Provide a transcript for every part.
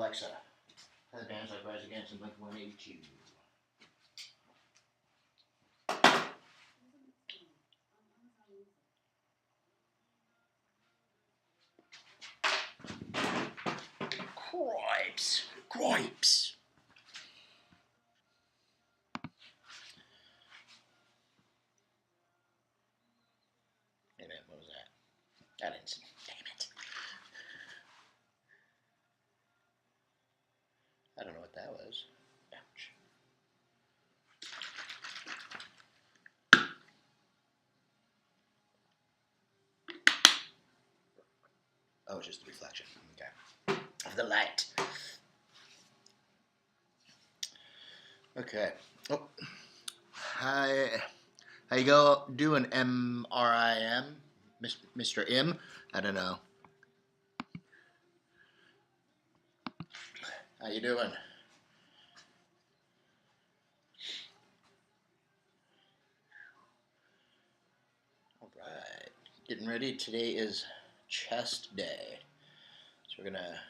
Alexa, play the bands like Rise Against and Blink-182. Cripes! Cripes! Hey man, what was that? I didn't see. Damn it. I don't know what that was. Ouch. Oh, it's just the reflection. Okay. Of the light. Okay. Oh. Hi. How you go doing, M-R-I-M? Mr. M? I don't know. How you doing? Alright. Getting ready. Today is chest day. So we're going to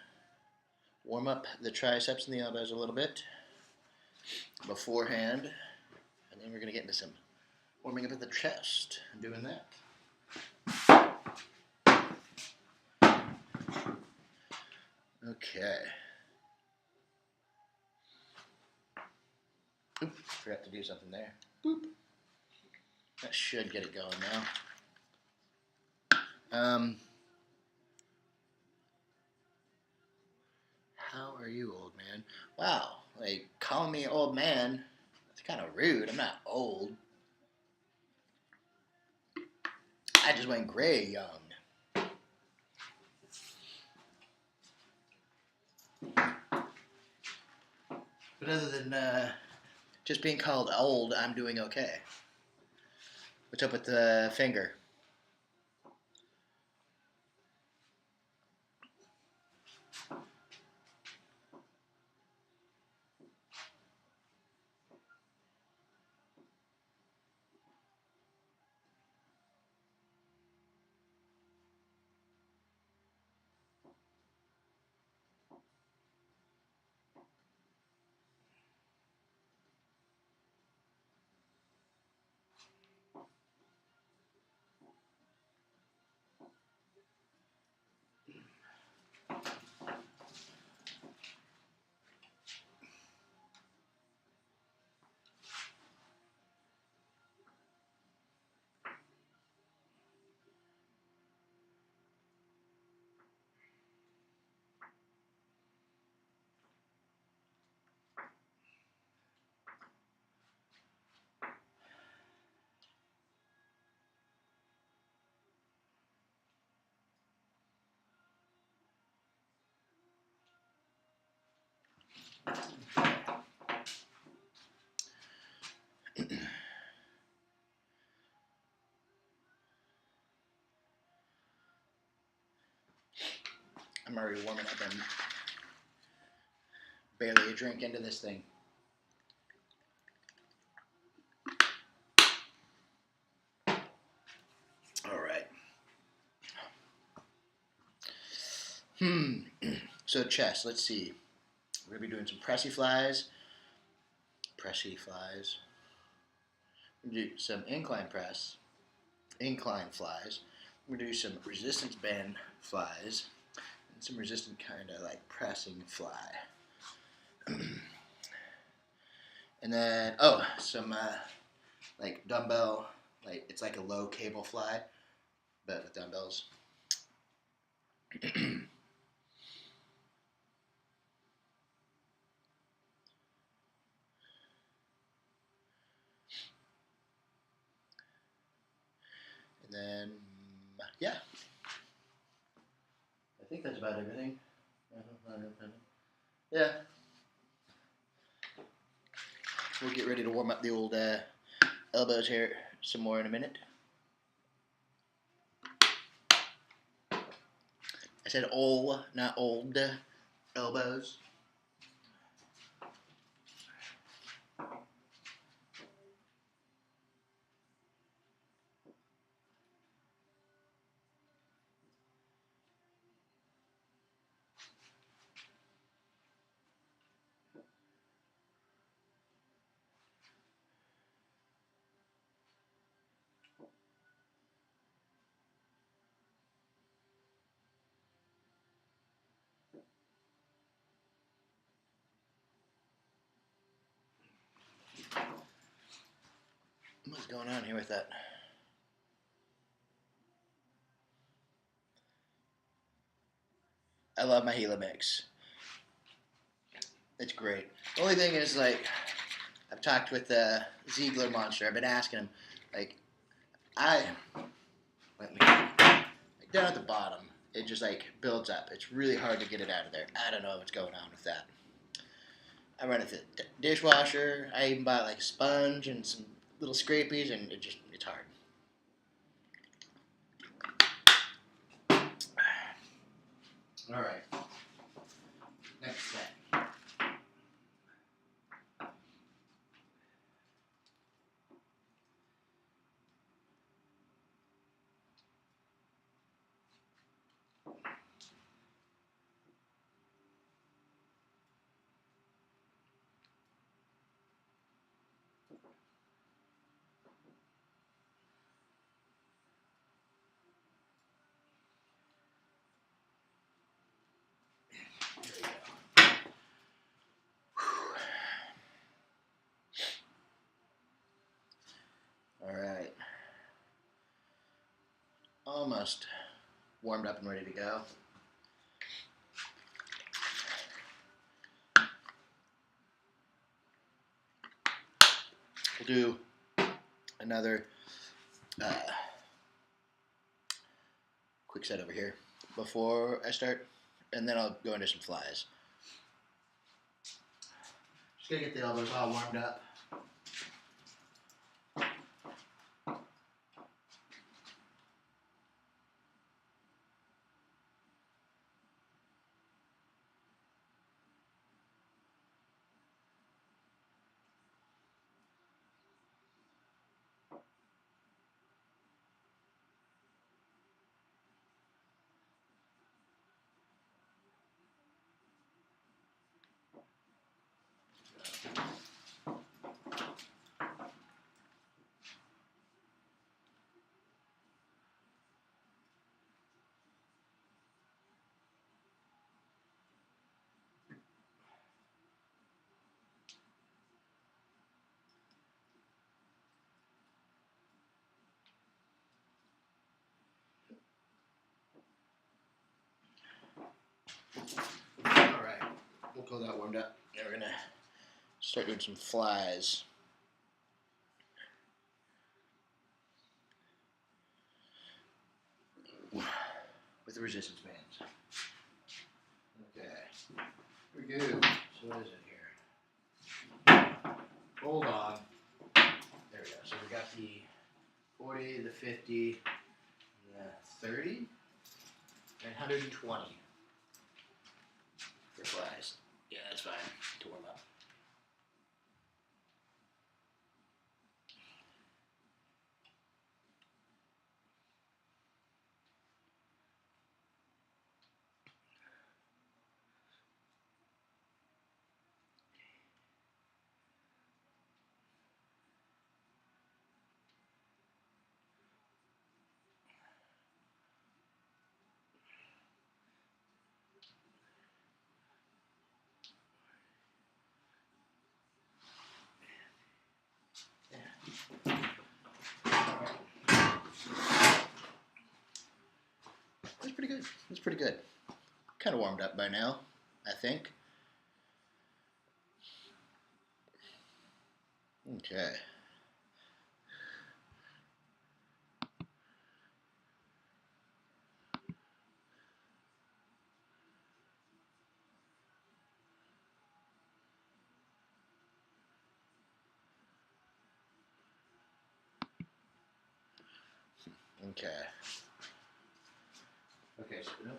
warm up the triceps and the elbows a little bit beforehand. And then we're going to get into some warming up of the chest and doing that. Okay. Oop, forgot to do something there. Boop. That should get it going now. How are you, old man? Wow, like, calling me old man, that's kind of rude. I'm not old. I just went gray young. But other than just being called old, I'm doing okay. What's up with the finger? I'm already warming up and barely a drink into this thing. All right. So chest, let's see. We're going to be doing some pressy flies. Pressy flies. We're going to do some incline press. Incline flies. We're going to do some resistance band flies. And some resistant kind of like pressing fly. And then, oh, some like dumbbell, like it's like a low cable fly, but with dumbbells. And then, yeah. I think that's about everything. Yeah. We'll get ready to warm up the old elbows here some more in a minute. I said old, not old elbows. with that. I love my Gila mix. It's great. The only thing is, like, I've talked with the Ziegler Monster. I've been asking him, like, like down at the bottom, it just like builds up. It's really hard to get it out of there. I don't know what's going on with that. I run it through the dishwasher. I even bought like a sponge and some little scrapies, and it's hard. All right. Next step. All right. Almost warmed up and ready to go. We'll do another quick set over here before I start, and then I'll go into some flies. Just gonna get the elbows all warmed up. Alright, we'll call that warmed up. Now we're gonna start doing some flies. With the resistance bands. Okay, we're good. So what is it here? Hold on. There we go. So we got the 40, the 50, the 30, and 120 for flies. Yeah, that's fine to warm up. That's pretty good. That's pretty good. Kind of warmed up by now, I think. Okay. Okay. Okay, so no,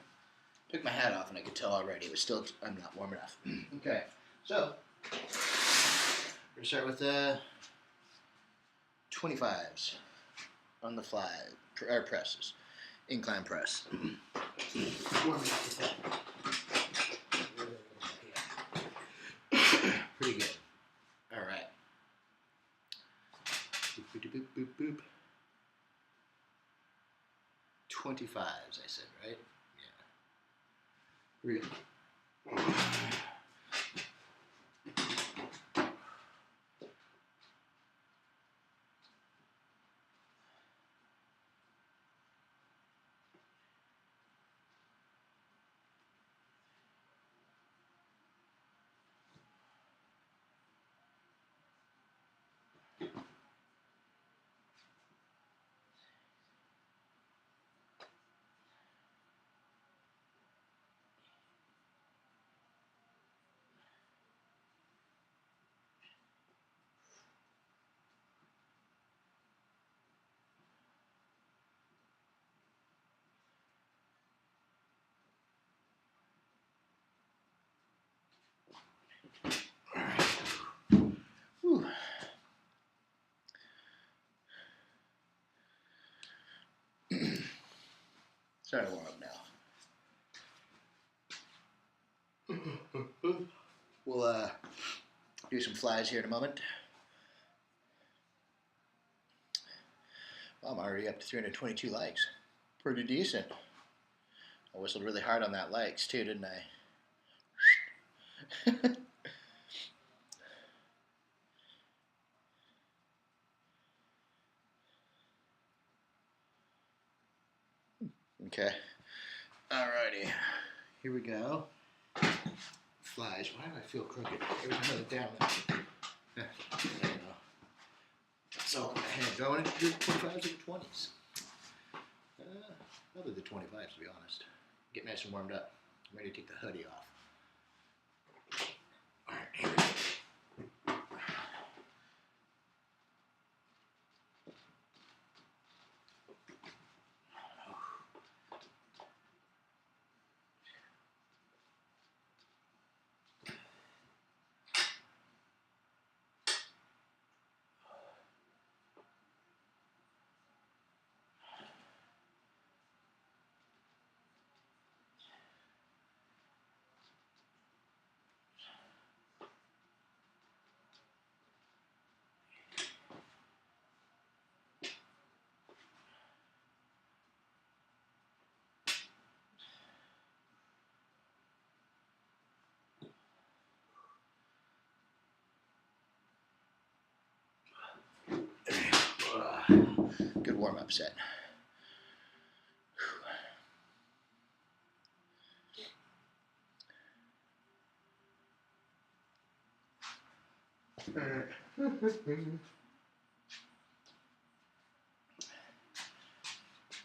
took my hat off and I could tell already it was still, I'm not warm enough. Okay, so we're going to start with the 25s on the fly, or presses, incline press. Warming up the pretty good. All right. Boop, boop, boop, boop, boop. 25s, I said, right? Yeah. Here we go. Starting to warm up now. We'll do some flies here in a moment. Well, I'm already up to 322 likes. Pretty decent. I whistled really hard on that likes too, didn't I? Okay. Alrighty. Here we go. Flies. Why do I feel crooked? Every time I look down. I don't know. So, do I want to do the 25s or the 20s? Probably the 25s, to be honest. Get nice and warmed up. I'm ready to take the hoodie off. Alright, here we go. Good warm-up set.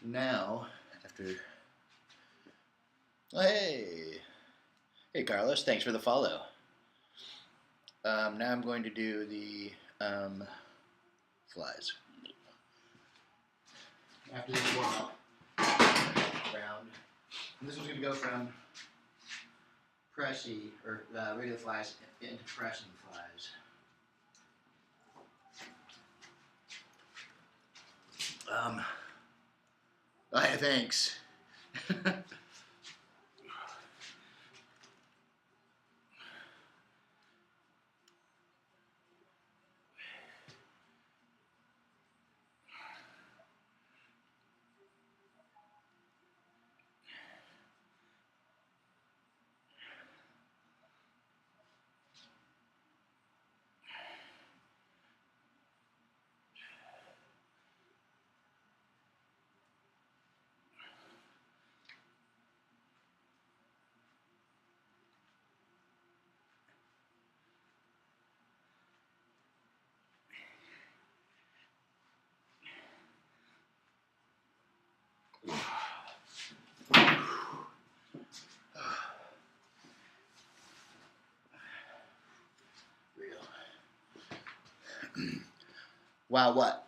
Now, after... Oh, hey! Hey, Carlos, thanks for the follow. Now I'm going to do the flies. After this warm-up round, and this is going to go from pressy, or regular flies, into pressing flies. Oh, hey, thanks. Wow, what?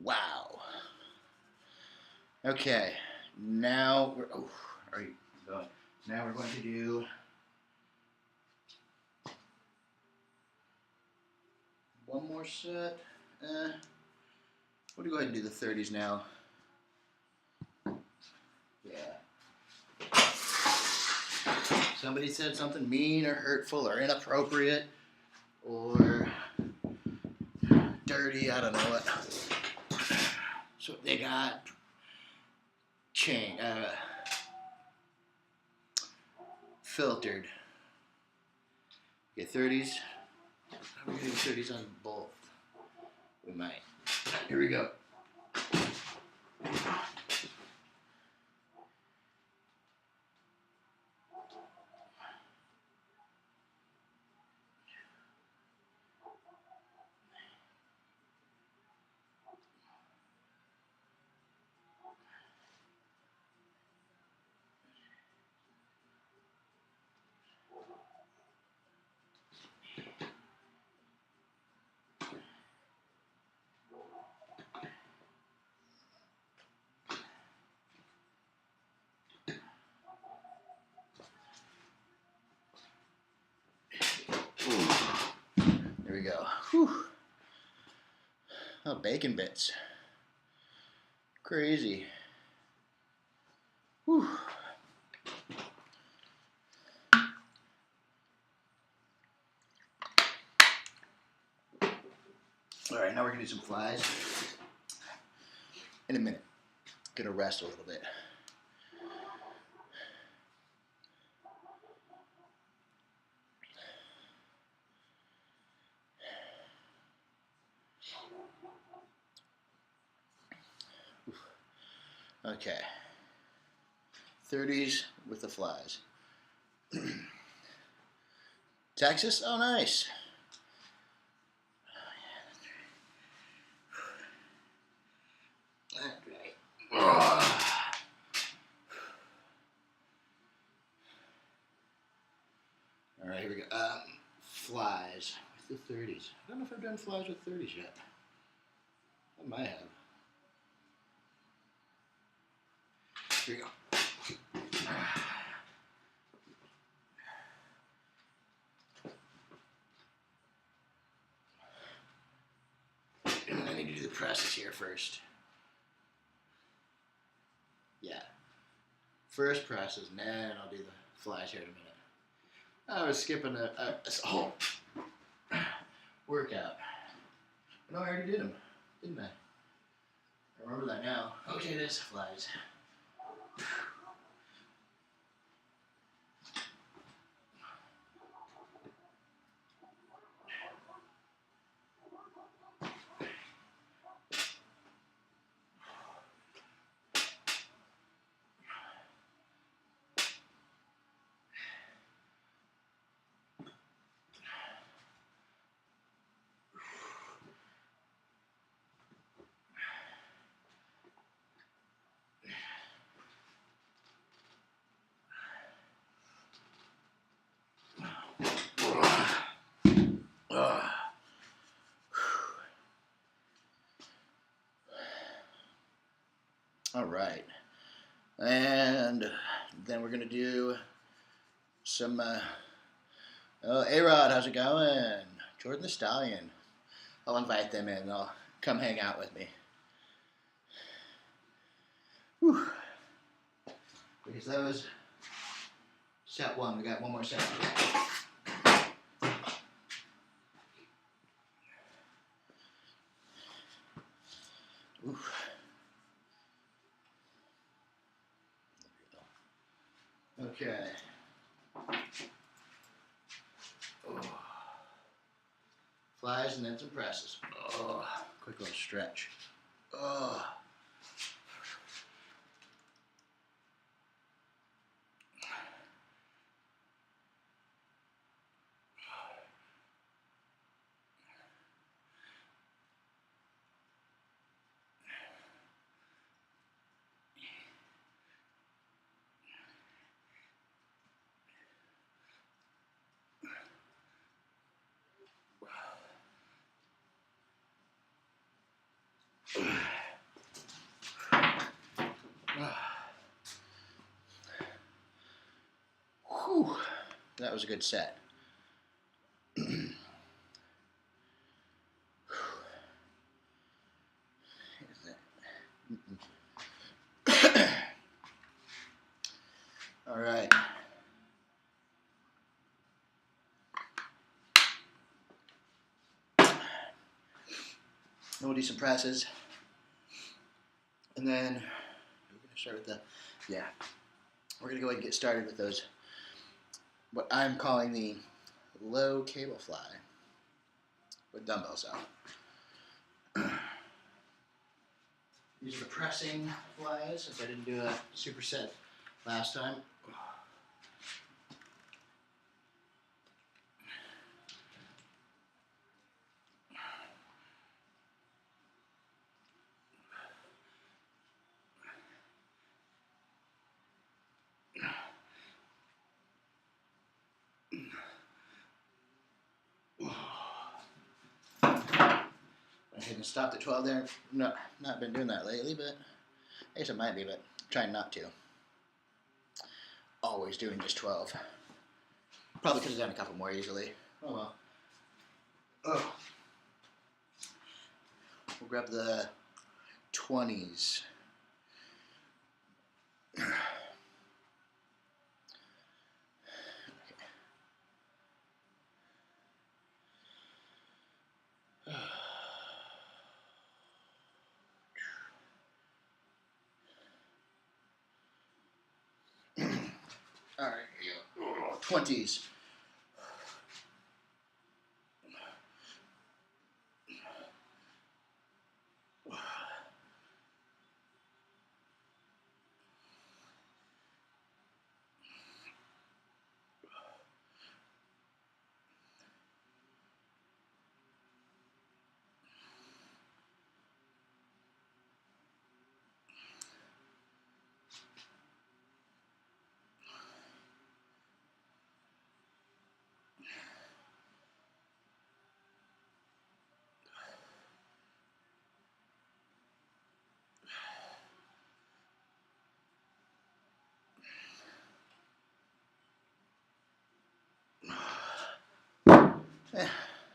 Wow. Okay, now we're... Oh, are you going? Now we're going to do... one more set. We'll go ahead and do the 30s now. Yeah. Somebody said something mean or hurtful or inappropriate or dirty, I don't know what. So they got filtered. Okay, 30s. How are we going to do 30s on both? We might. Here we go. Oh, bacon bits. Crazy. Whew. All right, now we're gonna do some flies. In a minute. Gonna rest a little bit. Okay. 30s with the flies. Texas? Oh, nice. All right, here we go. Flies with the 30s. I don't know if I've done flies with 30s yet. I might have. Here we go. I need to do the presses here first. Yeah. First presses, and then I'll do the flies here in a minute. I was skipping a whole workout. No, I already did them, didn't I? I remember that now. Okay, it is flies. All right, and then we're gonna do some. Oh, A-Rod, how's it going? Jordan the Stallion. I'll invite them in. They'll come hang out with me. Whew. Because that was set one. We got one more set. Oof. Okay. Oh. Flies and then some presses. Oh. Quick little stretch. Oh. Whew. That was a good set. All right. We'll do some presses. And then we're going to start with we're going to go ahead and get started with those, what I'm calling the low cable fly with dumbbells out. These are the pressing flies, since I didn't do a superset last time. I hadn't stopped at 12 there. No, not been doing that lately, but I guess it might be, but I'm trying not to. Always doing just 12. Probably could have done a couple more easily. Oh well. Oh. We'll grab the 20s. All right, here we go. 20s.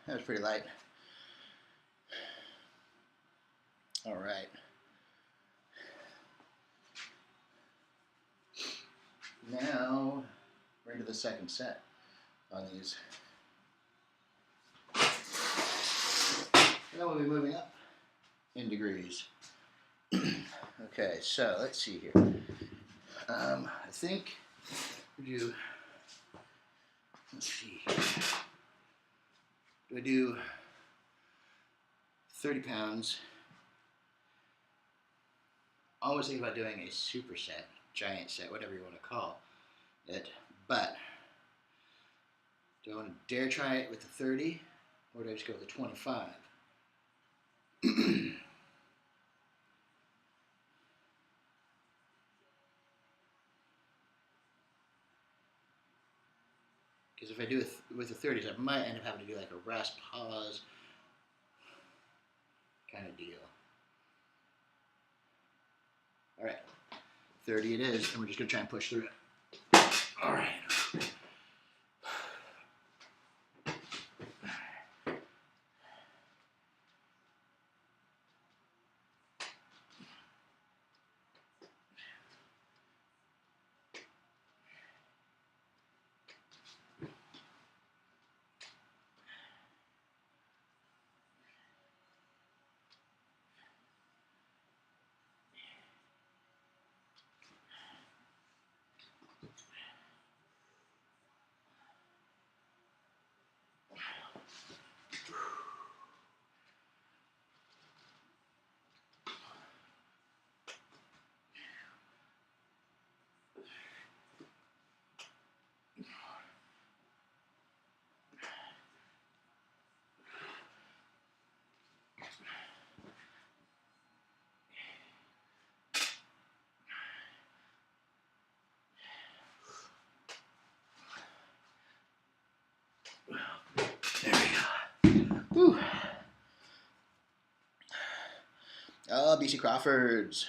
That was pretty light. All right. Now we're into the second set on these. Now we'll be moving up in degrees. Okay, so let's see here. I think we do. Let's see. Do I do 30 pounds? I always think about doing a superset, giant set, whatever you want to call it. But do I want to dare try it with the 30, or do I just go with the 25? Because if I do it with the 30s, I might end up having to do like a rest pause kind of deal. All right, 30 it is, and we're just gonna try and push through it. All right. There we go. Whew. Oh, BC Crawfords.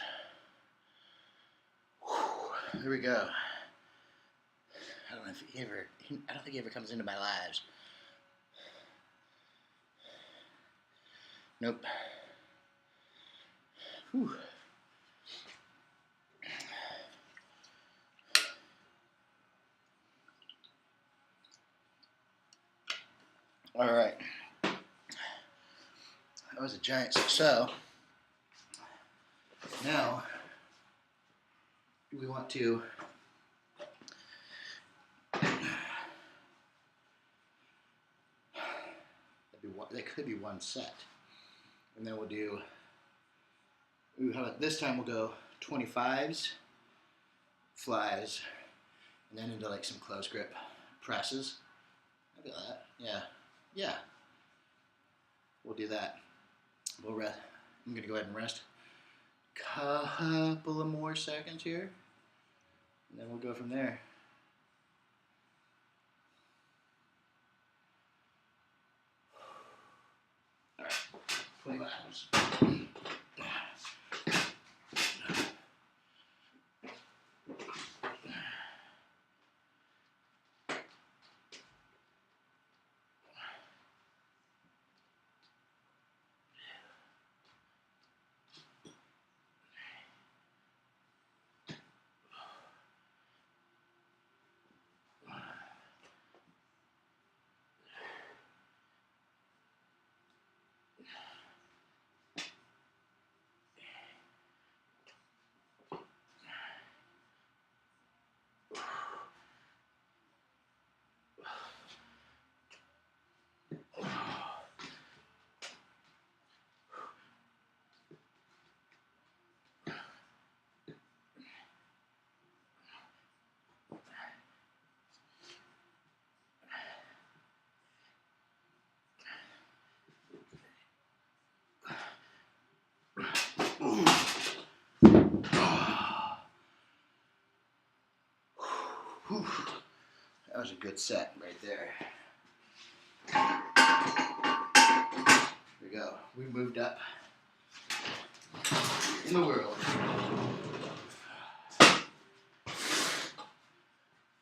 Whew. Here we go. I don't know if he ever. I don't think he ever comes into my lives. Nope. Whew. All right. That was a giant. So now we want to that could be one set, and then we'll do. How about this time we'll go 25s, flies, and then into like some close grip presses. I'll do that. Yeah. We'll do that. We'll rest. I'm gonna go ahead and rest a couple of more seconds here, and then we'll go from there. All right, 25s. Whew. That was a good set right there. There we go. We moved up in the world.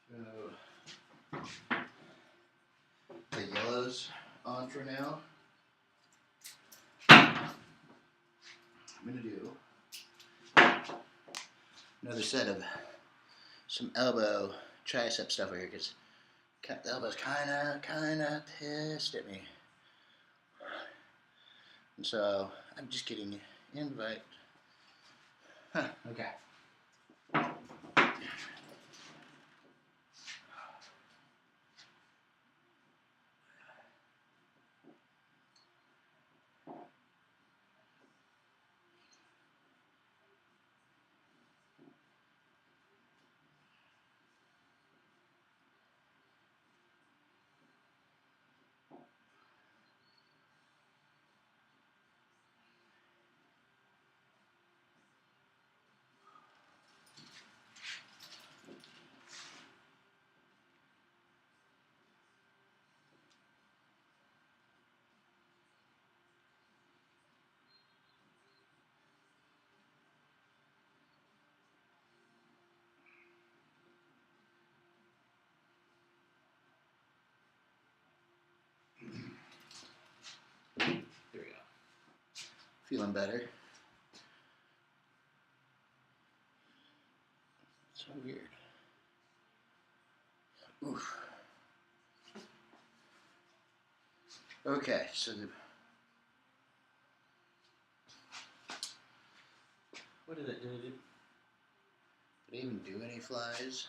So, the yellow's on for now. I'm going to do another set of some elbow tricep stuff over here because the elbow's kind of pissed at me. And so I'm just getting invite. Huh, okay. There we go. Feeling better. So weird. Oof. Okay, so what did it do? Did I even do any flies?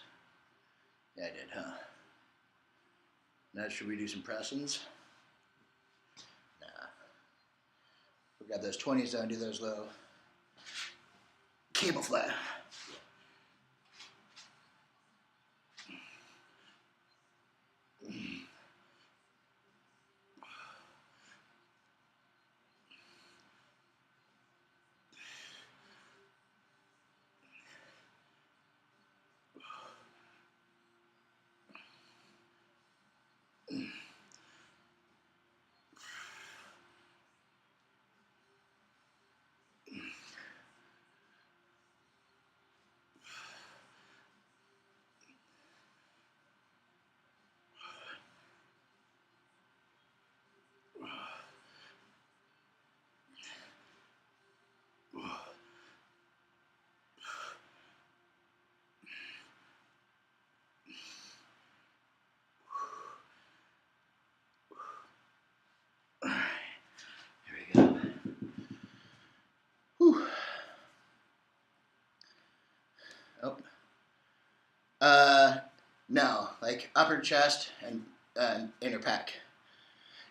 Yeah, I did, huh? Now should we do some pressings? Nah. We got those 20s down, do those low cable fly. Whew. Oh. No, like upper chest and inner pec.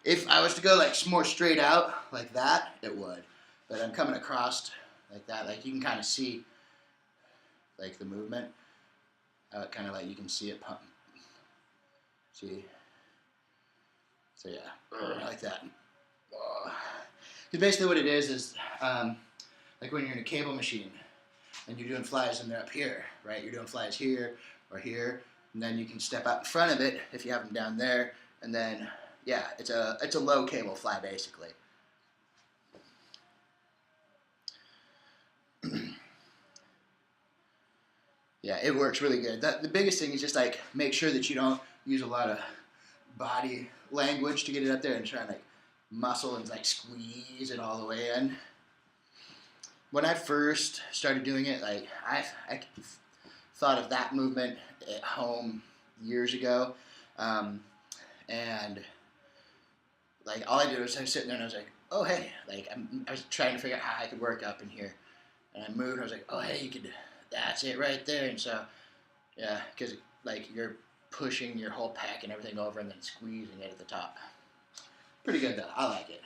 If I was to go like more straight out like that, it would. But I'm coming across like that. Like you can kind of see like the movement. How it kind of like you can see it pump. See? So yeah, like that. Because basically what it is like when you're in a cable machine and you're doing flies and they're up here, right? You're doing flies here or here, and then you can step out in front of it if you have them down there, and then yeah, it's a low cable fly basically. Yeah, it works really good. The biggest thing is just like make sure that you don't use a lot of body language to get it up there and try and like muscle and like squeeze it all the way in. When I first started doing it, like I thought of that movement at home years ago, and like all I did was I was sitting there and I was like, oh hey, like I was trying to figure out how I could work up in here, and I moved and I was like, oh hey, you could, that's it right there, and so yeah, because like you're pushing your whole pack and everything over and then squeezing it at the top. Pretty good though, I like it.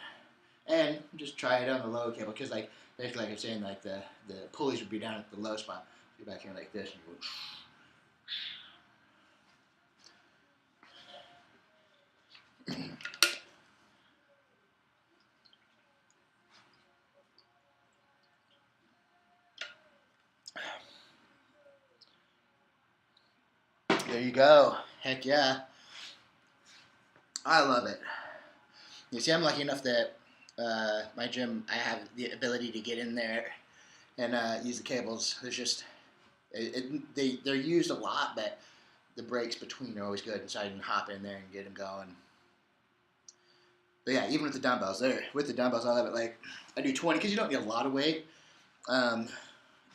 And just try it on the low cable because like basically like I'm saying, like the pulleys would be down at the low spot. You're back here like this and you go. There you go. Heck yeah. I love it. You see, I'm lucky enough that my gym, I have the ability to get in there and use the cables. There's just, they're used a lot, but the breaks between are always good, and so I can hop in there and get them going. But yeah, even with the dumbbells, I love it. Like, I do 20, because you don't need a lot of weight in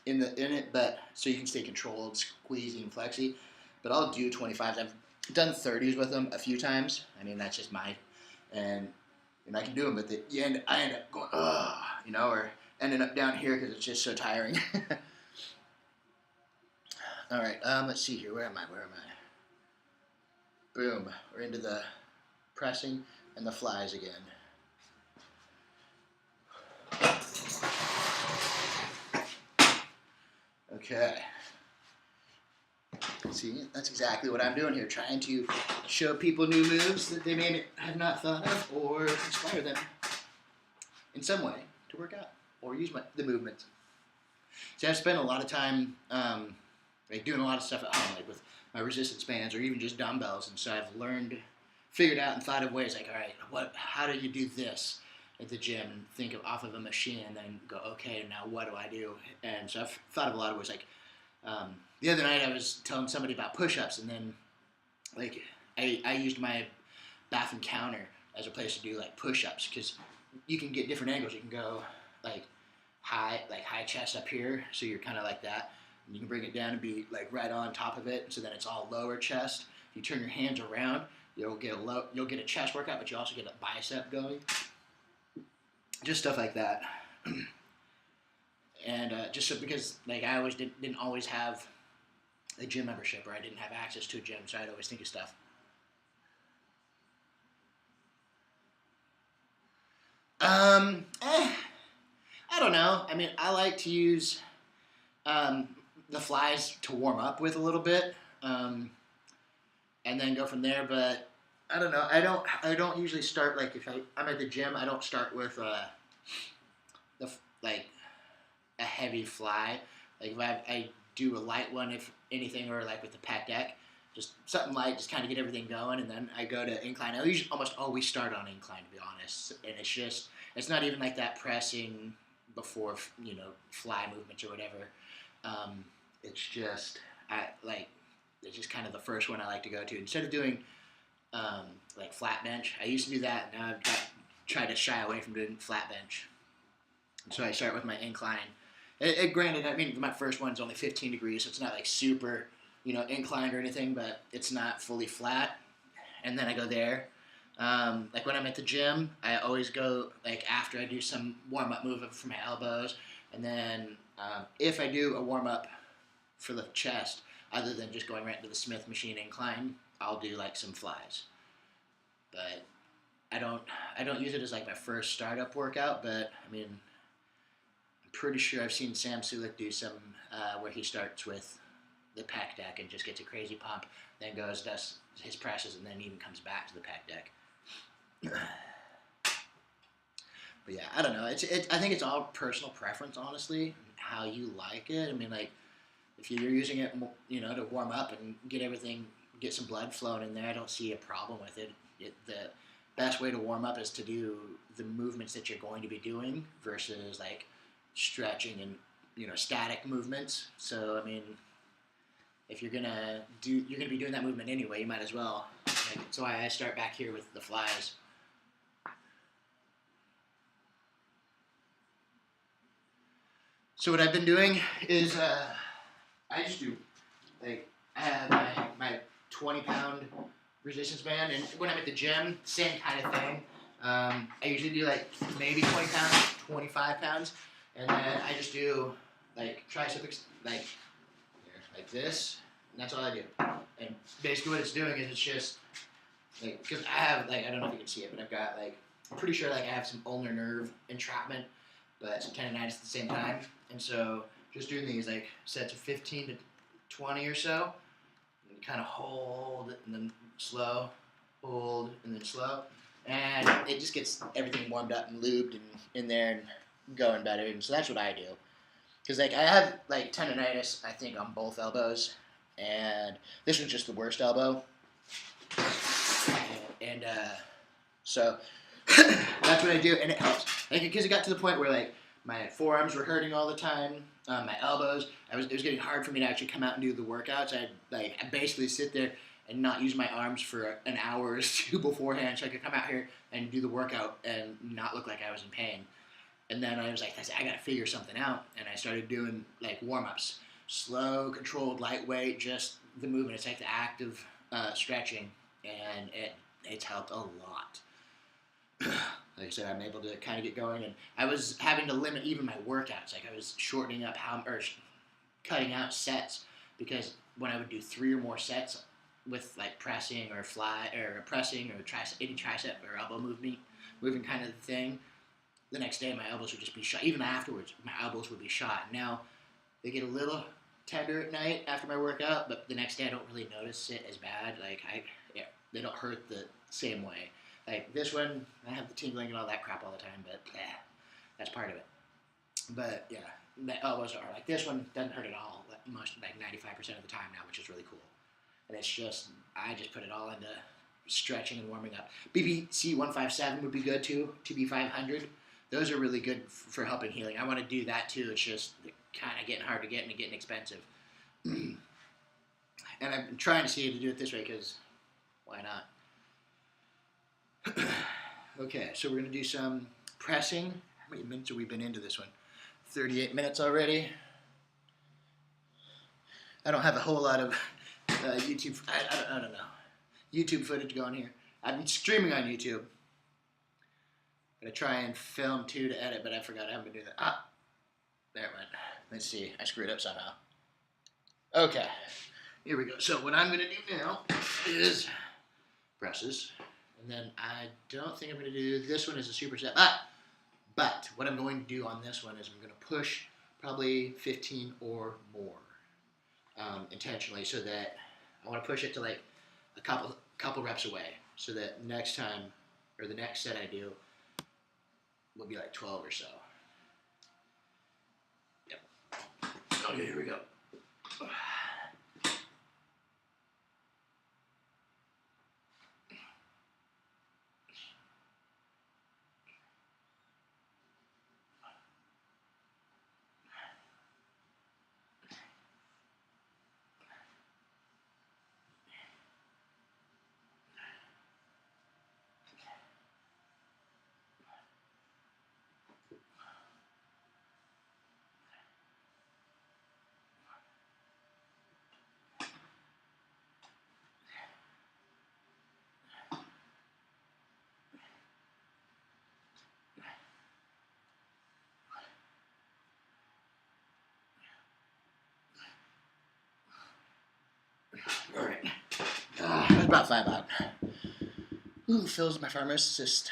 it, but so you can stay controlled, squeezy and flexy. But I'll do 25s. I've done 30s with them a few times. I mean, that's just and I can do them, but I end up going, or ending up down here because it's just so tiring. All right, let's see here. Where am I? Boom. We're into the pressing and the flies again. Okay. See, that's exactly what I'm doing here, trying to show people new moves that they may have not thought of, or inspire them in some way to work out or use the movement. See, I've spent a lot of time like doing a lot of stuff at home, like with my resistance bands or even just dumbbells, and so I've figured out and thought of ways like, all right, how do you do this at the gym, and think off of a machine, and then go, okay, now what do I do? And so I've thought of a lot of ways, like the other night I was telling somebody about push-ups, and then like I used my bathroom counter as a place to do like push-ups, because you can get different angles. You can go like high chest up here, so you're kind of like that, and you can bring it down and be like right on top of it, so then it's all lower chest. If you turn your hands around, you'll get a chest workout, but you also get a bicep going. Just stuff like that. And just so, because like I always didn't always have a gym membership, or I didn't have access to a gym, so I'd always think of stuff. I don't know. I mean, I like to use the flies to warm up with a little bit, and then go from there. But I don't know. I don't usually start, like, if I'm at the gym, I don't start with like a heavy fly. Like if I do a light one, if anything, or like with the pec deck, just something light, just kind of get everything going, and then I go to incline. I usually almost always start on incline, to be honest, and it's not even like that pressing before, fly movements or whatever. It's just it's just kind of the first one I like to go to instead of doing like flat bench. I used to do that. Now I've tried to shy away from doing flat bench. So I start with my incline. Granted, I mean, my first one's only 15 degrees, so it's not like super, inclined or anything, but it's not fully flat. And then I go there. Like when I'm at the gym, I always go like after I do some warm-up move for my elbows. And then if I do a warm-up for the chest, other than just going right into the Smith machine incline, I'll do like some flies. But I don't use it as like my first startup workout, but I mean, I'm pretty sure I've seen Sam Sulik do some where he starts with the pec deck and just gets a crazy pump, then does his presses, and then even comes back to the pec deck. But yeah, I don't know. I think it's all personal preference, honestly, how you like it. I mean, like, if you're using it, to warm up and get some blood flowing in there, I don't see a problem with it. The best way to warm up is to do the movements that you're going to be doing versus like stretching and static movements. So I mean, if you're gonna be doing that movement anyway, you might as well. That's why I start back here with the flies. So what I've been doing is I just do, like, I have my 20-pound resistance band, and when I'm at the gym, same kind of thing. I usually do like maybe 20 pounds, 25 pounds, and then I just do like tricep, like this, and that's all I do. And basically what it's doing is it's just like, because I have like, I don't know if you can see it, but I've got like, I'm pretty sure like I have some ulnar nerve entrapment, but some tendonitis at the same time. And so just doing these like sets of 15 to 20 or so, and kind of hold and then slow, hold and then slow, and it just gets everything warmed up and lubed and in there and going better. And so that's what I do, because like I have like tendonitis, I think, on both elbows, and this was just the worst elbow. And so that's what I do, and it helps. Like, because it got to the point where like my forearms were hurting all the time, my elbows. It was getting hard for me to actually come out and do the workouts. I basically sit there and not use my arms for an hour or two beforehand, so I could come out here and do the workout and not look like I was in pain. And then I was like, I got to figure something out, and I started doing like warm-ups, slow, controlled, lightweight, just the movement. It's like the active stretching, and it's helped a lot. Like I said, I'm able to kind of get going, and I was having to limit even my workouts. Like I was shortening up cutting out sets, because when I would do 3 or more sets with like pressing or any tricep or elbow moving kind of thing, the next day my elbows would just be shot. Even afterwards, my elbows would be shot. Now they get a little tender at night after my workout, but the next day I don't really notice it as bad. Like they don't hurt the same way. Like this one, I have the tingling and all that crap all the time, but that's part of it. But yeah, the elbows are like this one doesn't hurt at all, like 95% of the time now, which is really cool. And it's just I just put it all into stretching and warming up. BBC 157 would be good too. TB 500, those are really good for helping healing. I want to do that too. It's just kind of getting hard to get and getting expensive. And I've been trying to see how to do it this way because why not? Okay, so we're going to do some pressing. How many minutes have we been into this one? 38 minutes already. I don't have a whole lot of YouTube. I don't know. YouTube footage going here. I've been streaming on YouTube. I'm going to try and film too to edit, but I forgot I haven't been doing that. There it went. Let's see. I screwed up somehow. Okay. Here we go. So what I'm going to do now is presses. And then I don't think I'm going to do this one as a superset. But what I'm going to do on this one is I'm going to push probably 15 or more intentionally, so that I want to push it to like a couple reps away, so that next time or the next set I do will be like 12 or so. Yep. Okay, here we go. All right. That's about 5 out. Ooh, fills my pharmacist.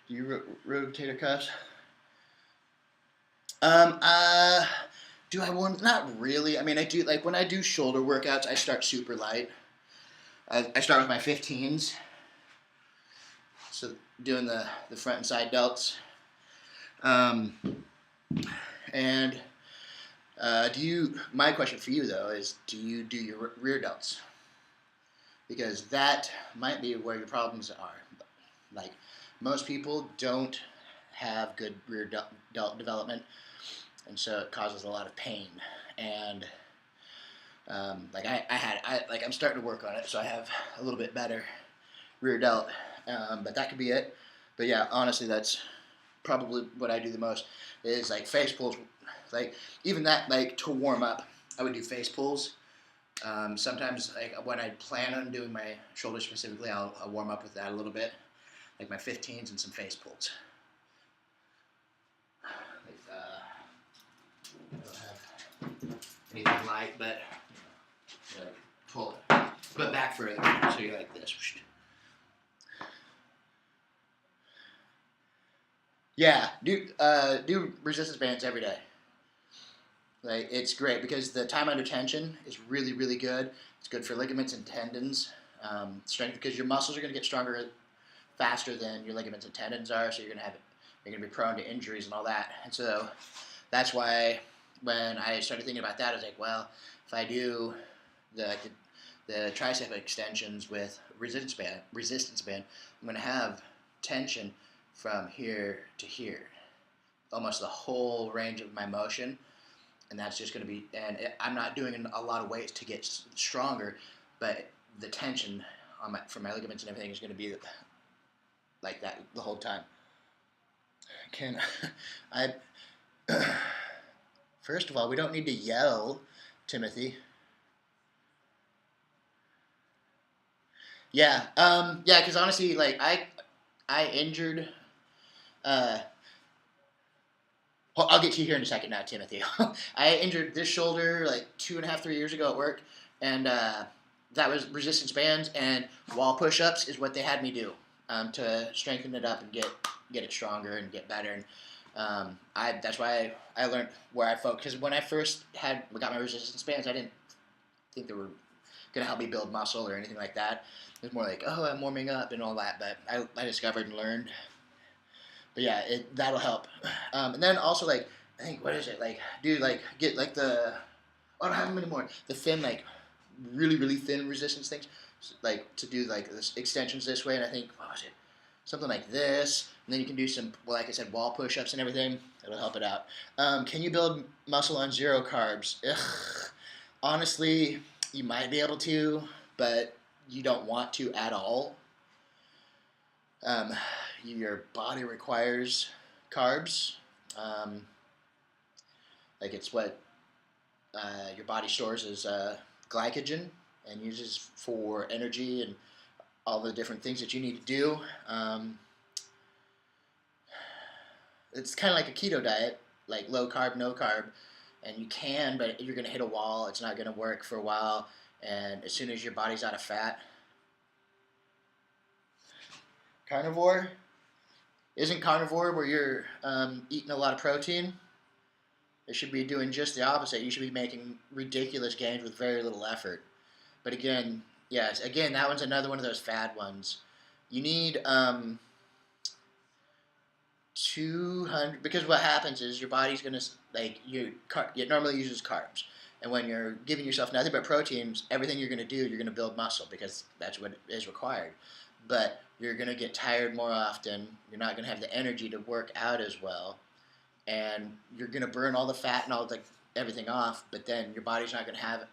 Do you rotator cuffs? Do I want? Not really. I mean, I do. Like when I do shoulder workouts, I start super light. I start with my 15s. So doing the front and side delts. And my question for you though is, do you do your rear delts? Because that might be where your problems are. Like most people don't have good rear delt development, and so it causes a lot of pain. And I'm starting to work on it, so I have a little bit better rear delt. But that could be it. But yeah, honestly, that's probably what I do the most is like face pulls. Like even that, like to warm up, I would do face pulls. Sometimes like when I plan on doing my shoulders specifically, I'll warm up with that a little bit, like my 15s and some face pulls. I don't have anything light, but pull it, put back further, so you're like this. Yeah, do resistance bands every day. Like it's great because the time under tension is really, really good. It's good for ligaments and tendons, strength, because your muscles are going to get stronger faster than your ligaments and tendons are. So you're going to be prone to injuries and all that. And so that's why when I started thinking about that, I was like, well, if I do the tricep extensions with resistance band, I'm going to have tension from here to here, almost the whole range of my motion, and that's just going to be. And I'm not doing a lot of weights to get stronger, but the tension on from my ligaments and everything is going to be like that the whole time. Can I? First of all, we don't need to yell, Timothy. Yeah, yeah, because honestly, like I injured. I'll get to you here in a second now, Timothy. I injured this shoulder like 2.5, 3 years ago at work, and that was resistance bands and wall push-ups is what they had me do to strengthen it up and get it stronger and get better. And that's why I learned where I focus. Because when I first got my resistance bands, I didn't think they were going to help me build muscle or anything like that. It was more like, oh, I'm warming up and all that. But I discovered and learned. But yeah, that'll help. And then also, like, I think, what is it? Like, dude, like, get, like, I don't have them anymore. The thin, like, really, really thin resistance things. Like, to do, like, this extensions this way. And I think, what was it? Something like this. And then you can do some, well, like I said, wall push-ups and everything. It'll help it out. Can you build muscle on 0 carbs? Ugh. Honestly, you might be able to, but you don't want to at all. Your body requires carbs. Like it's what your body stores as glycogen and uses for energy and all the different things that you need to do. It's kind of like a keto diet, like low carb, no carb, and you can, but you're going to hit a wall. It's not going to work for a while, and as soon as your body's out of fat. Carnivore? Isn't carnivore where you're eating a lot of protein? It should be doing just the opposite. You should be making ridiculous gains with very little effort. But again, yes, again, that one's another one of those fad ones. You need 200, because what happens is your body's going to, like, it normally uses carbs. And when you're giving yourself nothing but proteins, everything you're going to do, you're going to build muscle because that's what is required. But you're going to get tired more often. You're not going to have the energy to work out as well. And you're going to burn all the fat and all the everything off, but then your body's not going to have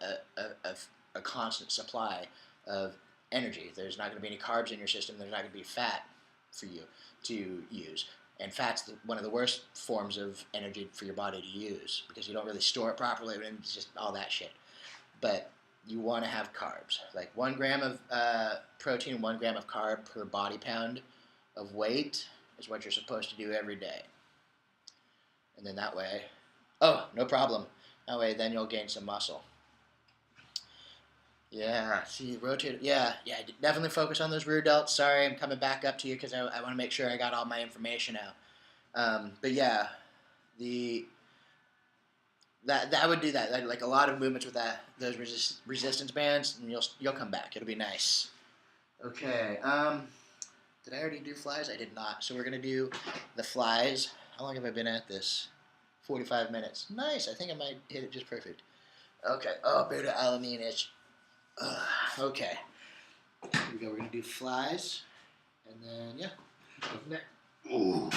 a constant supply of energy. There's not going to be any carbs in your system. There's not going to be fat for you to use. And fat's one of the worst forms of energy for your body to use because you don't really store it properly and it's just all that shit. But you want to have carbs. Like 1 gram of protein, 1 gram of carb per body pound of weight is what you're supposed to do every day. And then that way, oh, no problem. That way then you'll gain some muscle. Yeah, see, rotate. Yeah, definitely focus on those rear delts. Sorry, I'm coming back up to you because I want to make sure I got all my information out. But yeah, that would do that. Like a lot of movements with those resistance bands, and you'll come back. It'll be nice. Okay. Did I already do flies? I did not. So we're gonna do the flies. How long have I been at this? 45 minutes. Nice. I think I might hit it just perfect. Okay. Oh, beta alanine itch. Okay. Here we go. We're gonna do flies, and then yeah, go from there. Ooh.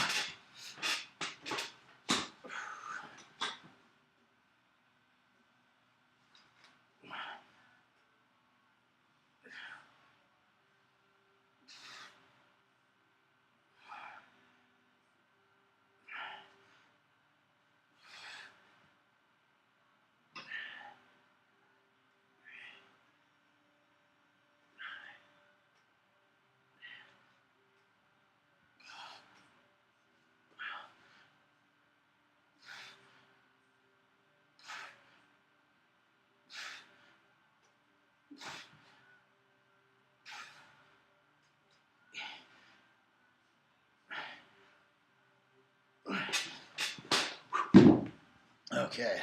Okay.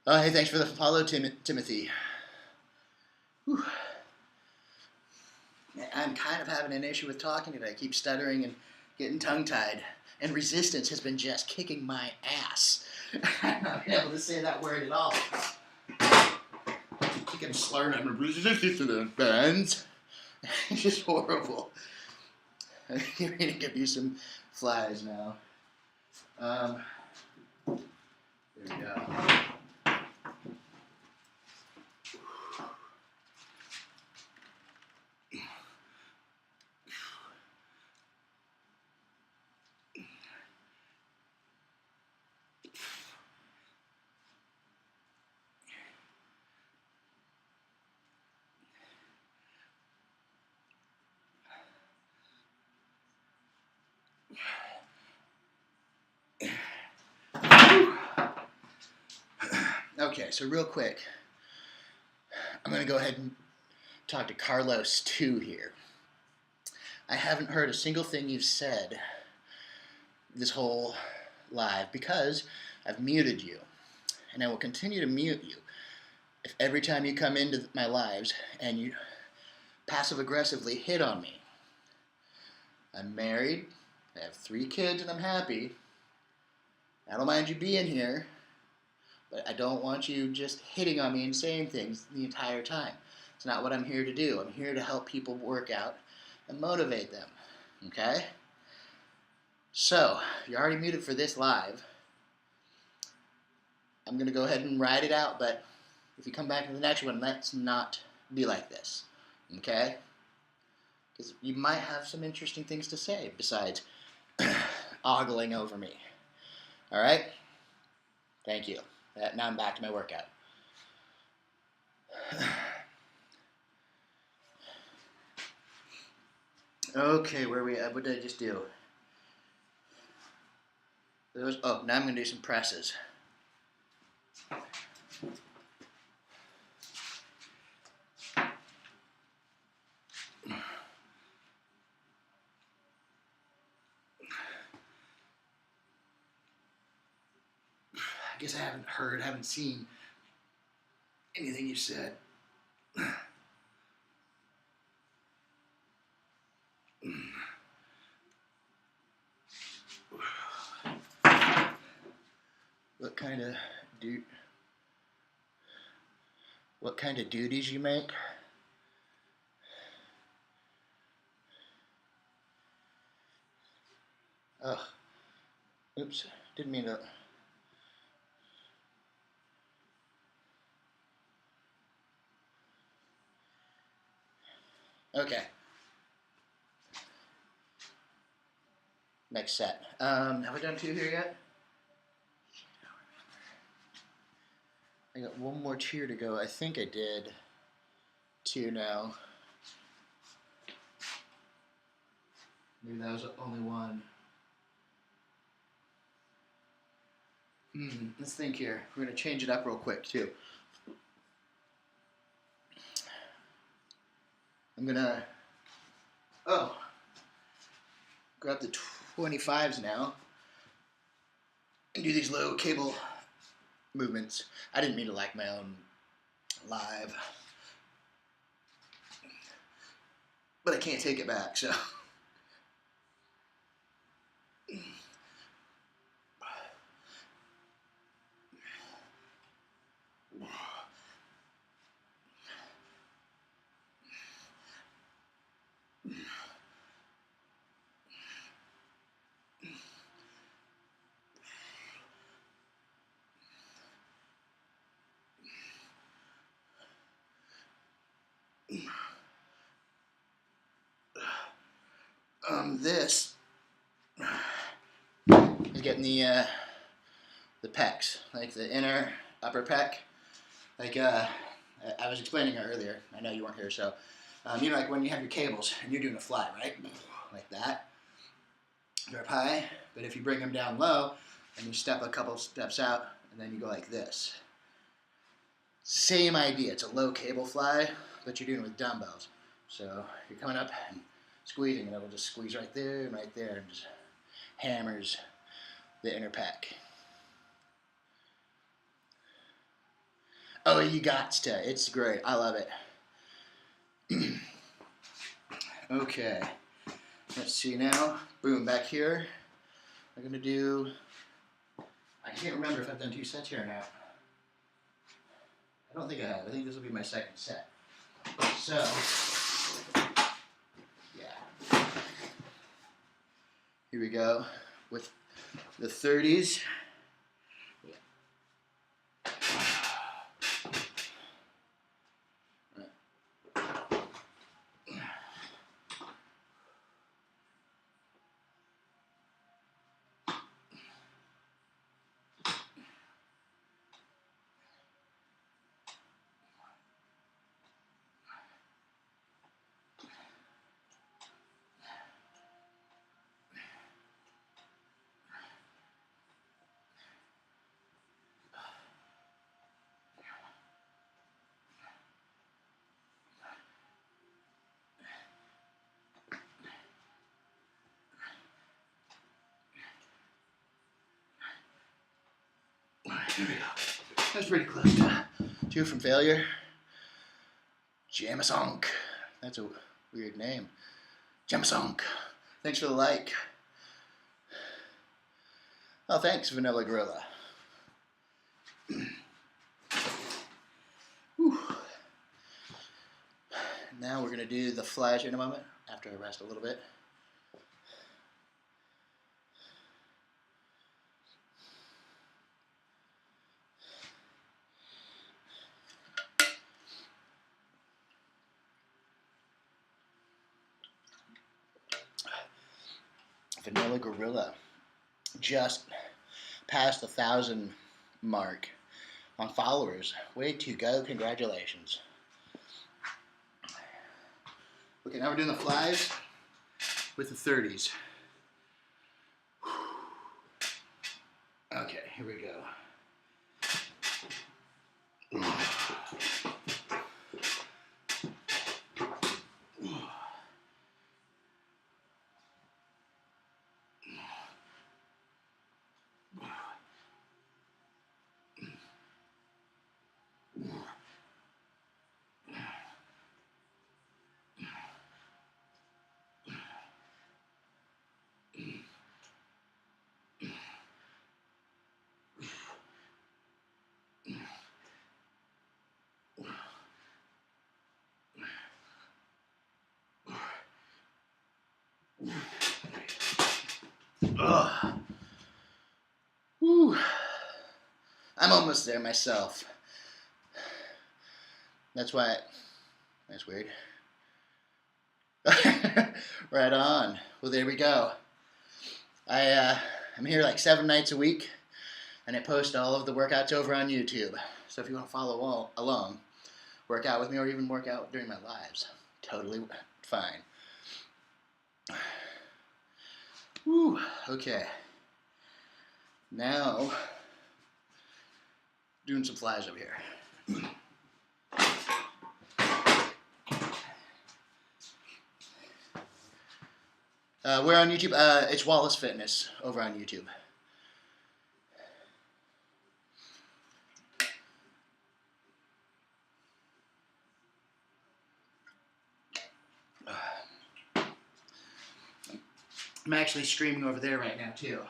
Hey, thanks for the follow, Timothy. Whew. I'm kind of having an issue with talking today. I keep stuttering and getting tongue-tied. And resistance has been just kicking my ass. I'm not able to say that word at all. Like I'm slurring. I'm bands. It's just horrible. I'm going to give you some flies now. There we go. Okay, so real quick, I'm going to go ahead and talk to Carlos2 here. I haven't heard a single thing you've said this whole live because I've muted you, and I will continue to mute you if every time you come into my lives and you passive-aggressively hit on me. I'm married, I have 3 kids, and I'm happy. I don't mind you being here, but I don't want you just hitting on me and saying things the entire time. It's not what I'm here to do. I'm here to help people work out and motivate them, okay? So, you're already muted for this live. I'm going to go ahead and ride it out, but if you come back to the next one, let's not be like this, okay? Because you might have some interesting things to say besides ogling over me. All right? Thank you. Now I'm back to my workout. Okay, where are we at? What did I just do? Oh, now I'm going to do some presses. I guess I haven't seen anything you said. What kind of duties you make? Oh, oops, didn't mean to. Okay. Next set. Have we done 2 here yet? I got 1 more cheer to go. I think I did 2 now. Maybe that was only 1. Let's think here. We're going to change it up real quick too. I'm going to grab the 25s now and do these low cable movements. I didn't mean to like my own live, but I can't take it back, so. This is getting the pecs, like the inner upper pec. Like I was explaining it earlier. I know you weren't here, so you know, like when you have your cables and you're doing a fly, right? Like that. They're up high, but if you bring them down low and you step a couple steps out, and then you go like this. Same idea. It's a low cable fly, but you're doing it with dumbbells. So you're coming up and squeezing, and it'll just squeeze right there, and just hammers the inner pec. Oh, you got to. It's great. I love it. Okay. Let's see now. Boom, back here. I'm going to do, I can't remember if I've done 2 sets here or not. I don't think I have. I think this will be my second set. So, yeah. Here we go with the 30s. Here we go. That's pretty close to 2 from failure. Jamasonk. That's a weird name. Jamasonk. Thanks for the like. Oh, thanks, Vanilla Gorilla. Now we're going to do the flies here in a moment after I rest a little bit. Vanilla Gorilla just passed the 1,000 mark on followers. Way to go, congratulations. Okay, now we're doing the flies with the 30s. Okay, here we go. Ugh. Whew. I'm almost there myself. That's why. That's weird. Right on. Well, there we go. I'm here like 7 nights a week, and I post all of the workouts over on YouTube. So if you want to follow along, work out with me, or even work out during my lives, totally fine. Whew. Okay. Now, doing some flies over here. We're on YouTube. It's Wallace Fitness over on YouTube. I'm actually streaming over there right now too.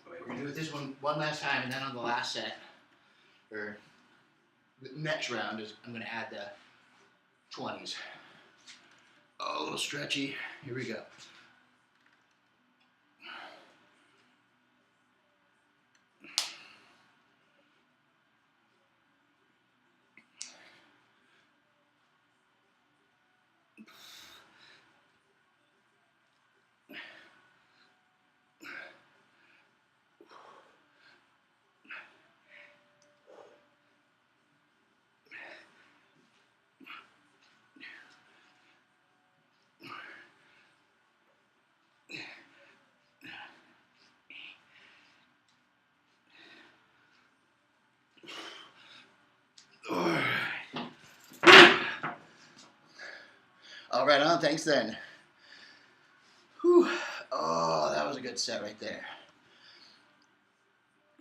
We're gonna do this one last time, and then on the last set, or the next round, is I'm gonna add the 20s. Oh, a little stretchy. Here we go. All right, on. Thanks then. Whew. Oh, that was a good set right there.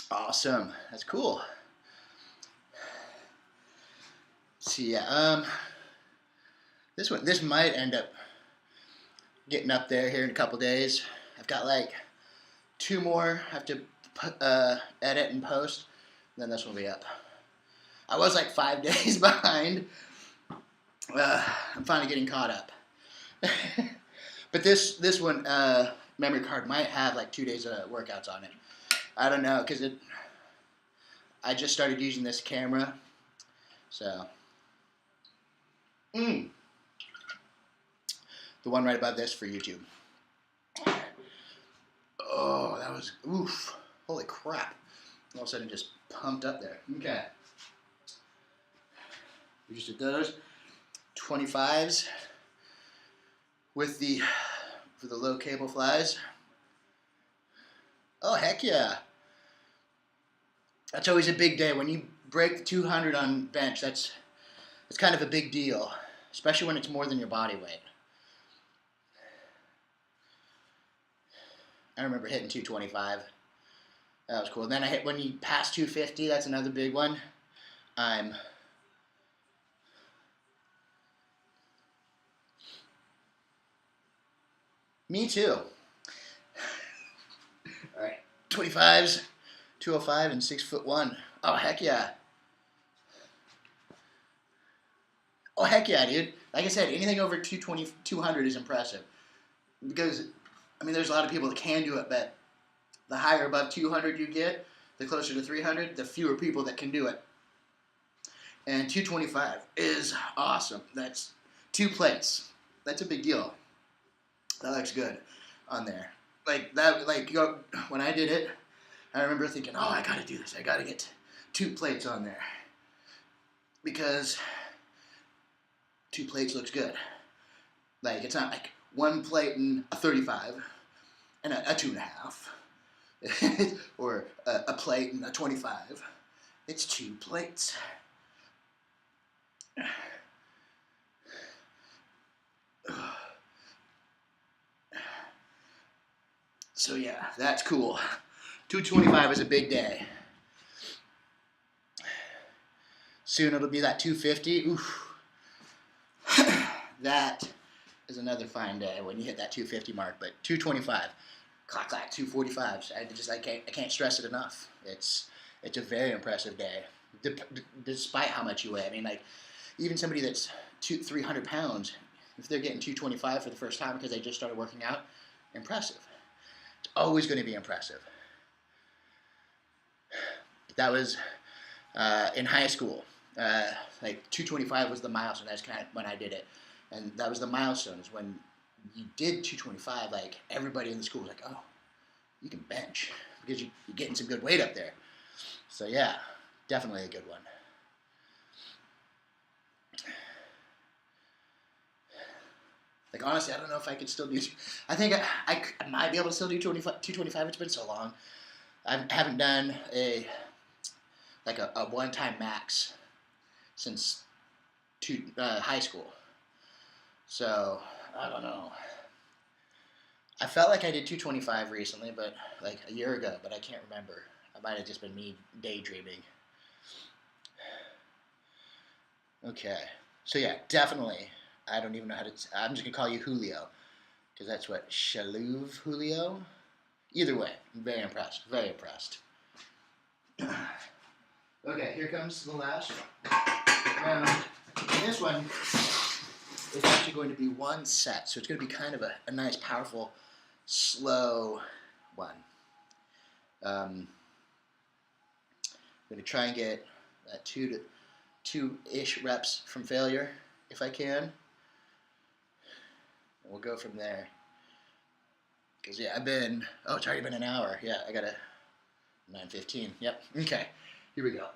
Awesome. That's cool. See, yeah. This might end up getting up there here in a couple days. I've got like 2 more I have to edit and post, and then this will be up. I was like 5 days behind. I'm finally getting caught up. But this one, memory card might have like 2 days of workouts on it. I don't know, because I just started using this camera, so. The one right above this for YouTube. Oh, that was, oof. Holy crap. All of a sudden just pumped up there. Okay. We just did those. 25s with for the low cable flies. Oh, heck yeah. That's always a big day. When you break the 200 on bench, it's kind of a big deal, especially when it's more than your body weight. I remember hitting 225. That was cool. Then when you pass 250, that's another big one. Me too. All right, 25s, 205, and 6'1". Oh, heck yeah. Oh, heck yeah, dude. Like I said, anything over 200 is impressive. Because, I mean, there's a lot of people that can do it, but the higher above 200 you get, the closer to 300, the fewer people that can do it. And 225 is awesome. That's 2 plates. That's a big deal. That looks good on there. Like that, when I did it, I remember thinking, oh, I gotta do this. I gotta get 2 plates on there. Because 2 plates looks good. Like, it's not like 1 plate and a 35 and a 2.5. Or a plate and a 25. It's 2 plates. So yeah, that's cool. 225 is a big day. Soon it'll be that 250. Oof. That is another fine day when you hit that 250 mark. But 225, clack clack, 245s. I can't stress it enough. It's a very impressive day, despite how much you weigh. I mean, like, even somebody that's 300 pounds, if they're getting 225 for the first time because they just started working out, impressive. It's always going to be impressive. That was in high school. Like 225 was the milestone. That's kind of when I did it, and that was the milestone. Is when you did 225. Like, everybody in the school was like, "Oh, you can bench because you're getting some good weight up there." So yeah, definitely a good one. Like, honestly, I don't know if I could still do. I think I might be able to still do 225. It's been so long. I haven't done a one-time max since high school. So I don't know. I felt like I did 225 recently, but like a year ago, but I can't remember. It might have just been me daydreaming. Okay. So yeah, definitely. I don't even know how to. I'm just gonna call you Julio, because that's what Shaluv Julio. Either way, I'm very impressed. Very impressed. Okay, here comes the last round. And this one is actually going to be 1 set, so it's going to be kind of a nice, powerful, slow one. I'm going to try and get 2-ish reps from failure if I can. And we'll go from there. Because, yeah, it's already been an hour. Yeah, I got 9:15. Yep, okay. Here we go.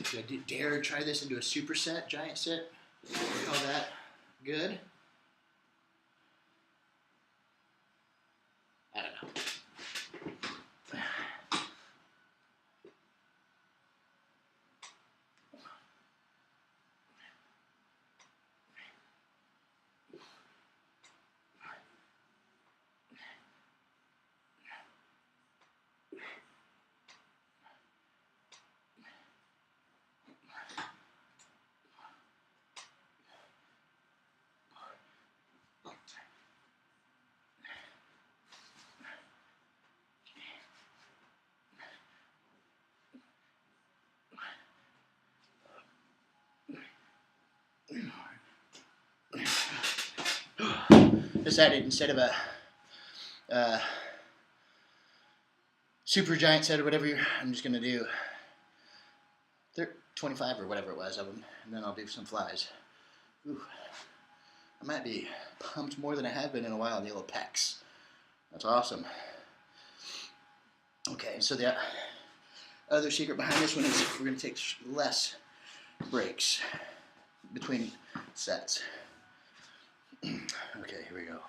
Should I dare try this into a superset, giant set? Call that good? I don't know. decided instead of a super giant set or whatever, I'm just going to do 25 or whatever it was of them, and then I'll do some flies. Ooh. I might be pumped more than I have been in a while in the little pecs. That's awesome. Okay, so the other secret behind this one is we're going to take less breaks between sets. Okay, here we go.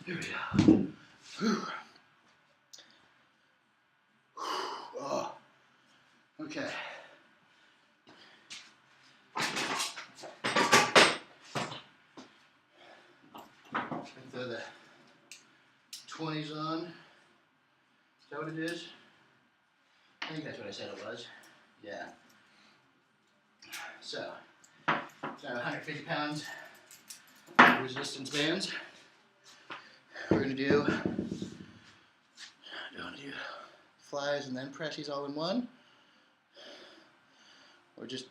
Here we go. Oh, okay. Throw the 20s on. Is that what it is? I think that's what I said it was. Yeah. So 150 pounds resistance bands. We're going to do flies and then pressies all in one. Or just,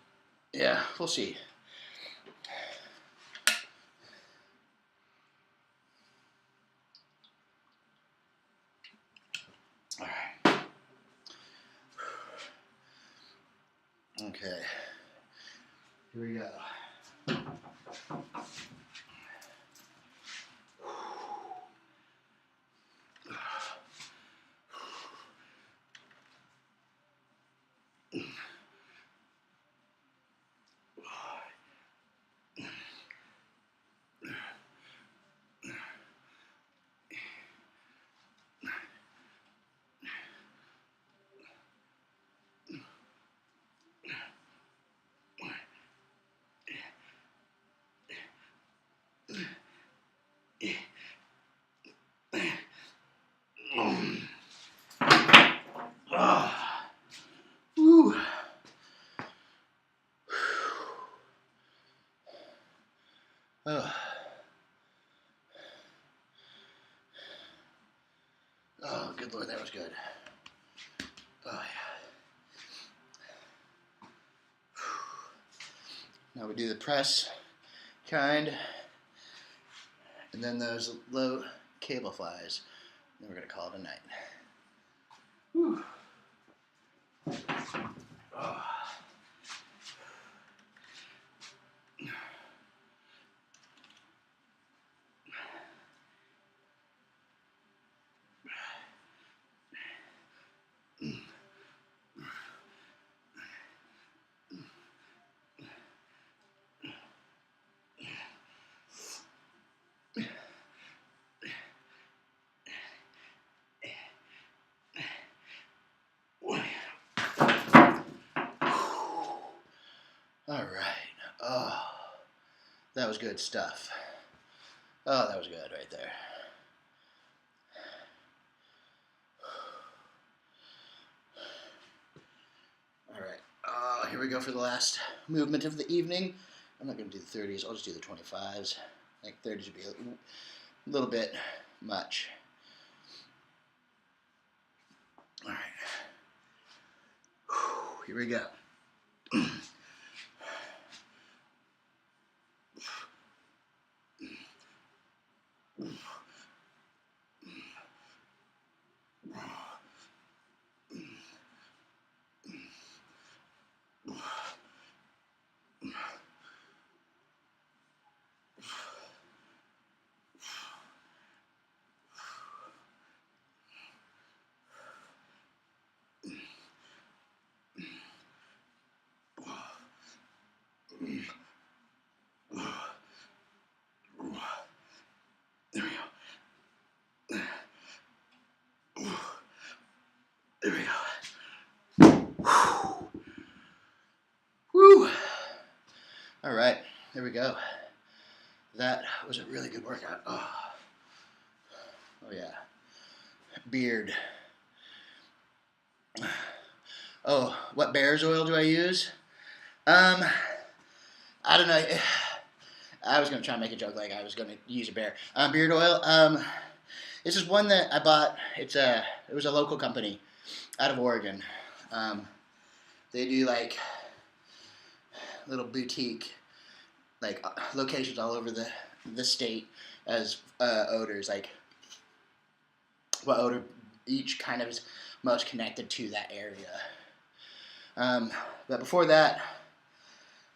yeah, we'll see. All right. Okay. Here we go. Woo. Oh. Oh, good Lord, that was good. Oh, yeah. Now we do the press kind, and then those low cable flies. Then we're going to call it a night. Whew. Oh. All right. Oh, that was good stuff. Oh, that was good right there. All right. Here we go for the last movement of the evening. I'm not going to do the 30s. I'll just do the 25s. I think 30s would be a little bit much. All right. Here we go. All right, there we go. That was a really good workout. Oh yeah. Beard. Oh, what bear's oil do I use? I don't know. I was gonna try and make a joke like I was gonna use a bear. Beard oil. This is one that I bought. It was a local company out of Oregon. They do like little boutique like locations all over the state as odors, like what odor each kind of is most connected to that area. But before that,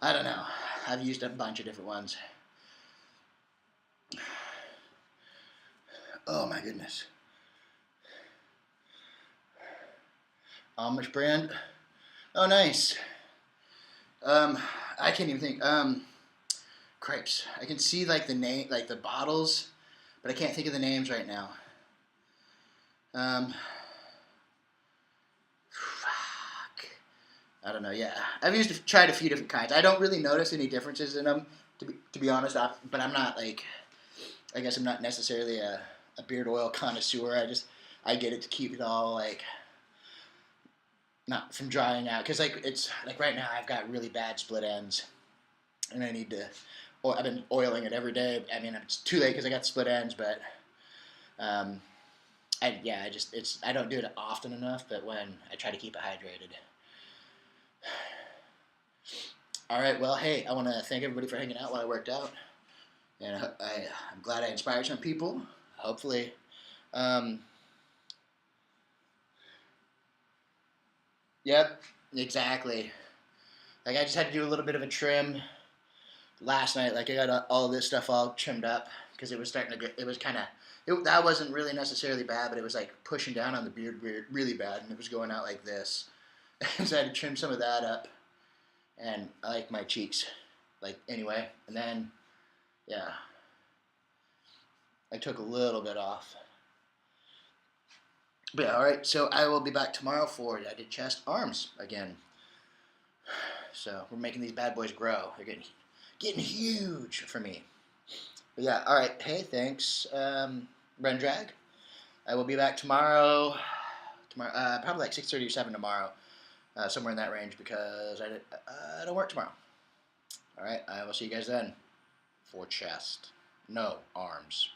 I don't know. I've used a bunch of different ones. Oh my goodness. Amish brand. Oh, nice. I can't even think. Cripes. I can see like the name, like the bottles, but I can't think of the names right now. Fuck. I don't know. Yeah, I've tried a few different kinds. I don't really notice any differences in them, to be honest. But I'm not like, I guess I'm not necessarily a beard oil connoisseur. I get it to keep it all like not from drying out, because like it's like right now I've got really bad split ends, and I need to. I've been oiling it every day. I mean, it's too late because I got split ends, but I don't do it often enough. But when I try to keep it hydrated. All right, well, hey, I want to thank everybody for hanging out while I worked out, and I'm glad I inspired some people. Hopefully. Yep, exactly. Like I just had to do a little bit of a trim last night. Like I got all this stuff all trimmed up because it was starting to get. It was kind of. That wasn't really necessarily bad, but it was like pushing down on the beard really bad, and it was going out like this. So I had to trim some of that up, and I like my cheeks, like anyway. And then, yeah, I took a little bit off. But yeah, all right. So I will be back tomorrow for I did chest, arms again. So we're making these bad boys grow. They're getting huge for me. But yeah, all right. Hey, thanks, Rendrag. I will be back tomorrow. Probably like 6:30 or 7 tomorrow, somewhere in that range, because I don't work tomorrow. All right. I will see you guys then for chest. No arms.